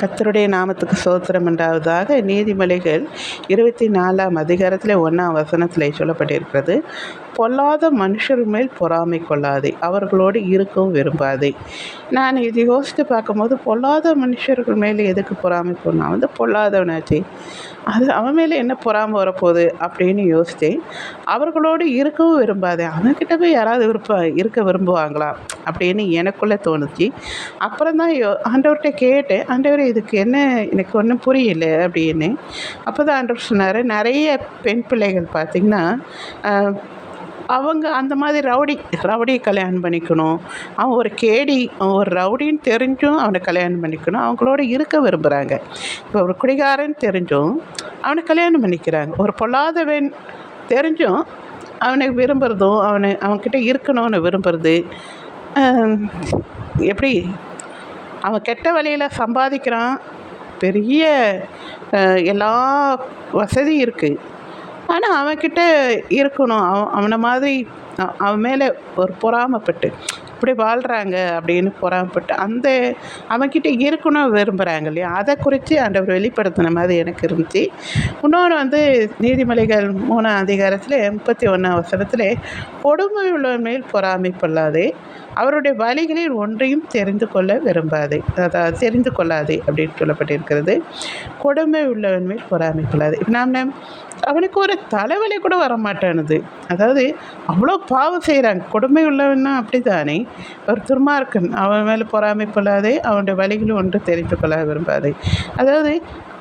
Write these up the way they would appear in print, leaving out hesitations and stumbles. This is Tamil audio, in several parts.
கர்த்தருடைய நாமத்துக்கு ஸ்தோத்திரம் உண்டாவதாக. நீதிமொழிகள் 24ஆம் அதிகாரத்தில் 1ஆம் வசனத்தில் சொல்லப்பட்டிருக்கிறது, பொல்லாத மனுஷர் மேல் பொறாமை கொள்ளாதே, அவர்களோடு இருக்கவும் விரும்பாதே. நான் இது யோசித்து பார்க்கும்போது, பொல்லாத மனுஷர்கள் மேலே எதுக்கு பொறாமை கொள்ளணும்? அவன் வந்து பொல்லாதவனாச்சு, அது அவன் மேலே என்ன பொறாமை வரப்போகுது அப்படின்னு யோசித்தேன். அவர்களோடு இருக்கவும் விரும்பாதே, அவன்கிட்ட போய் யாராவது இருக்க விரும்புவாங்களா அப்படின்னு எனக்குள்ளே தோணுச்சு. அப்புறம் தான் ஆண்டவர்கிட்ட கேட்டேன், ஆண்டவர் இதுக்கு என்ன, எனக்கு ஒன்றும் புரியல அப்படின்னு. அப்போ தான் ஆண்டவர் சொன்னார், நிறைய பெண் பிள்ளைகள் பார்த்திங்கன்னா அவங்க அந்த மாதிரி ரவுடி கல்யாணம் பண்ணிக்கணும், அவன் ஒரு கேடி, அவன் ஒரு ரவுடின்னு தெரிஞ்சும் அவனை கல்யாணம் பண்ணிக்கணும், அவங்களோட இருக்க விரும்புகிறாங்க. இப்போ ஒரு குடிகாரன்னு தெரிஞ்சும் அவனை கல்யாணம் பண்ணிக்கிறாங்க. ஒரு பொல்லாதவன் தெரிஞ்சும் அவனை விரும்புகிறதும் அவன்கிட்ட இருக்கணும்னு விரும்புகிறது. எப்படி அவன் கெட்ட வழியில் சம்பாதிக்கிறான், பெரிய எல்லா வசதியும் இருக்குது, ஆனால் அவன்கிட்ட இருக்கணும், அவனை மாதிரி அவன் மேலே ஒரு பொறாமைப்பட்டு இப்படி வாழ்கிறாங்க அப்படின்னு பொறாமைப்பட்டு அவன்கிட்ட இருக்கணும் விரும்புகிறாங்க இல்லையா, அதை குறித்து ஆண்டவர் வெளிப்படுத்தின மாதிரி எனக்கு இருந்துச்சு. இன்னொன்று வந்து நீதிமொழிகள் 3ஆம் அதிகாரத்தில் 31ஆம் வசனத்தில், கொடுமை உள்ள மேல் பொறாமை கொள்ளாதே, அவருடைய வழிகளில் ஒன்றையும் தெரிந்து கொள்ளாதே அப்படின்னு சொல்லப்பட்டிருக்கிறது. கொடுமை உள்ளவன் மேல் பொறாமை கொள்ளாதே. நாம் அவனுக்கு ஒரு தலைவலி கூட வரமாட்டானுது. அதாவது அவ்வளோ பாவம் செய்கிறாங்க. கொடுமை உள்ளவன்னா அப்படி தானே, ஒரு துன்மார்க்கன், அவன் மேலே பொறாமை கொள்ளாதே, அவனுடைய வழிகளும் ஒன்று தெரிந்து கொள்ள விரும்பாதே. அதாவது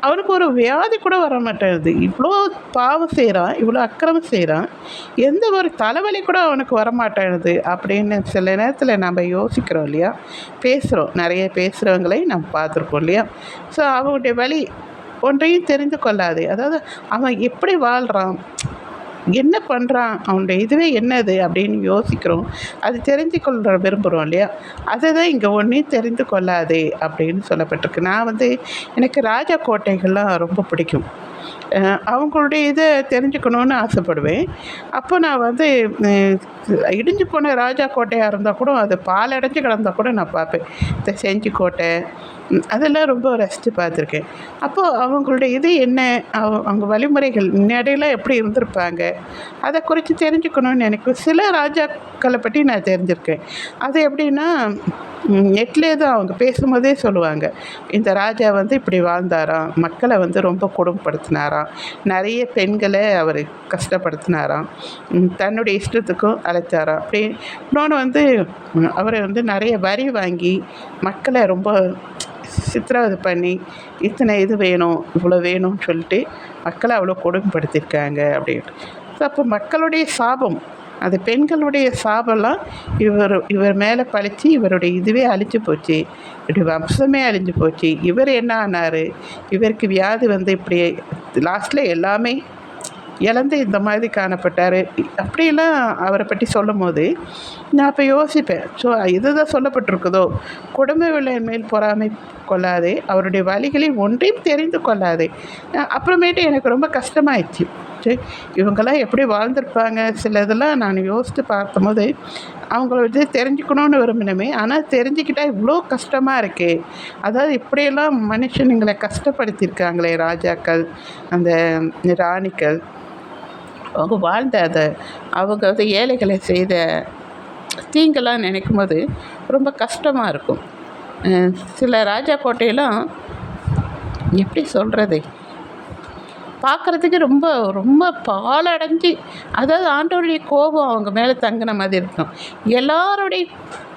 அவனுக்கு ஒரு வியாதி கூட வர மாட்டேங்குது. இவ்வளோ பாவம் செய்கிறான், இவ்வளோ அக்கிரமம் செய்கிறான், எந்த ஒரு தலைவலி கூட அவனுக்கு வரமாட்டேங்குது அப்படின்னு சில நேரத்தில் நம்ம யோசிக்கிறோம் இல்லையா, பேசுகிறோம், நிறைய பேசுகிறவங்களை நம்ம பார்த்துருக்கோம் இல்லையா. ஸோ அவனுடைய வழி ஒன்றையும் தெரிந்து கொள்ளாது, அதாவது அவன் எப்படி வாழ்கிறான், என்ன பண்ணுறான், அவனுடைய இதுவே என்னது அப்படின்னு யோசிக்கிறோம், அது தெரிஞ்சு கொள்ள விரும்புகிறோம் இல்லையா. அதை தான் இங்கே ஒன்றையும் தெரிந்து கொள்ளாதே அப்படின்னு சொல்லப்பட்டிருக்கு. நான் வந்து எனக்கு ராஜா கோட்டைகள்லாம் ரொம்ப பிடிக்கும், அவங்களுடைய இதை தெரிஞ்சுக்கணுன்னு ஆசைப்படுவேன். அப்போ நான் வந்து இடிஞ்சு போன ராஜா கோட்டையாக இருந்தால் கூட, அது பாலடைஞ்சு கிடந்தால் கூட நான் பார்ப்பேன். இந்த செஞ்சி கோட்டை அதெல்லாம் ரொம்ப ரசித்து பார்த்துருக்கேன். அப்போது அவங்களுடைய இது என்ன, அவங்க வழிமுறைகள் முன்னாடியெல்லாம் எப்படி இருந்திருப்பாங்க, அதை குறித்து தெரிஞ்சுக்கணும்னு எனக்கு சில ராஜாக்களை பற்றி நான் தெரிஞ்சுருக்கேன். அது எப்படின்னா, நெட்லேயே தான் அவங்க பேசும்போதே சொல்லுவாங்க, இந்த ராஜா வந்து இப்படி வாழ்ந்தாராம், மக்களை வந்து ரொம்ப கொடுமைப்படுத்தினாராம், நிறைய பெண்களை அவர் கஷ்டப்படுத்தினாராம், தன்னுடைய இஷ்டத்துக்கும் அழைத்தாராம். அப்படி இன்னொன்று வந்து அவரை வந்து நிறைய வரி வாங்கி மக்களை ரொம்ப சித்திரவதை பண்ணி, இத்தனை இது வேணும், இவ்வளோ வேணும்னு சொல்லிட்டு மக்களை அவ்வளோ கொடுமைப்படுத்தியிருக்காங்க அப்படின்ட்டு. ஸோ அப்போ மக்களுடைய சாபம், அது பெண்களுடைய சாபம்லாம் இவர் மேலே பழித்து இவருடைய இதுவே அழிஞ்சு போச்சு, இப்படி வம்சமே அழிஞ்சு போச்சு, இவர் என்ன ஆனார், இவருக்கு வியாதி வந்து இப்படி லாஸ்ட்டில் எல்லாமே இழந்து இந்த மாதிரி காணப்பட்டார் அப்படிலாம் அவரை பற்றி சொல்லும் போது நான் அப்போ யோசிப்பேன், ஸோ இதுதான் சொல்லப்பட்டிருக்குதோ, கொடுமை உள்ள மேல் பொறாமை கொள்ளாதே, அவருடைய வழிகளில் ஒன்றையும் தெரிந்து கொள்ளாதே. அப்புறமேட்டு எனக்கு ரொம்ப கஷ்டமாயிடுச்சு, சரி இவங்கெல்லாம் எப்படி வாழ்ந்திருப்பாங்க, சில இதெல்லாம் நான் யோசித்து பார்த்தபோது அவங்கள வந்து தெரிஞ்சுக்கணுன்னு விரும்பினமே, ஆனால் தெரிஞ்சுக்கிட்டால் இவ்வளோ கஷ்டமாக இருக்கே. அதாவது இப்படியெல்லாம் மனுஷனுங்களை கஷ்டப்படுத்தியிருக்காங்களே ராஜாக்கள், அந்த ராணிகள், அவங்க வாழ்ந்த அவங்க வந்து ஏழைகளை செய்த தீங்கெல்லாம் நினைக்கும் போது ரொம்ப கஷ்டமாக இருக்கும். சில ராஜா கோட்டையெல்லாம் எப்படி சொல்கிறது, பார்க்குறதுக்கு ரொம்ப ரொம்ப பாலடைஞ்சு, அதாவது ஆண்டவருடைய கோபம் அவங்க மேலே தங்கின மாதிரி இருக்கும். எல்லாருடைய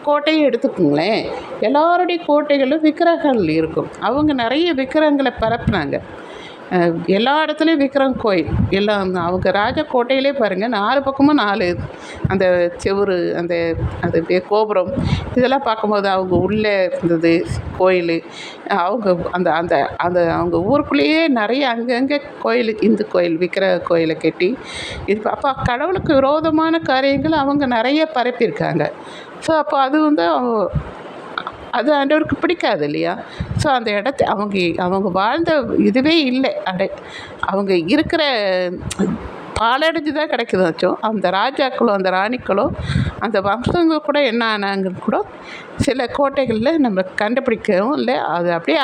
கோட்டையும் எடுத்துக்கோங்களேன், எல்லாருடைய கோட்டைகளும் விக்கிரகங்கள் இருக்கும். அவங்க நிறைய விக்கிரகங்களை பரப்புனாங்க, எல்லா இடத்துலையும் விக்கிரகம் கோயில் எல்லாம். அவங்க ராஜா கோட்டையிலே பாருங்கள், 4 பக்கமும் 4 அந்த செவுரு, அது கோபுரம், இதெல்லாம் பார்க்கும்போது அவங்க உள்ளே இருந்தது கோயில், அவங்க அந்த அந்த அந்த அவங்க ஊருக்குள்ளேயே நிறைய அங்கங்கே கோயில், இந்து கோயில், விக்கிரக கோயிலை கட்டி இது. அப்போ கடவுளுக்கு விரோதமான காரியங்கள் அவங்க நிறைய பரப்பியிருக்காங்க. ஸோ அப்போ அது வந்து அது ஆண்டவருக்கு பிடிக்காது இல்லையா. ஸோ அந்த இடத்த அவங்க வாழ்ந்த இதுவே இல்லை, அவங்க இருக்கிற பாலடைஞ்சு தான் கிடைக்குதாச்சும். அந்த ராஜாக்களோ அந்த ராணிக்களோ அந்த வம்சங்கள் கூட என்ன ஆனாங்கன்னு கூட சில கோட்டைகளில் நம்ம கண்டுபிடிக்கவும் இல்லை, அது அப்படியே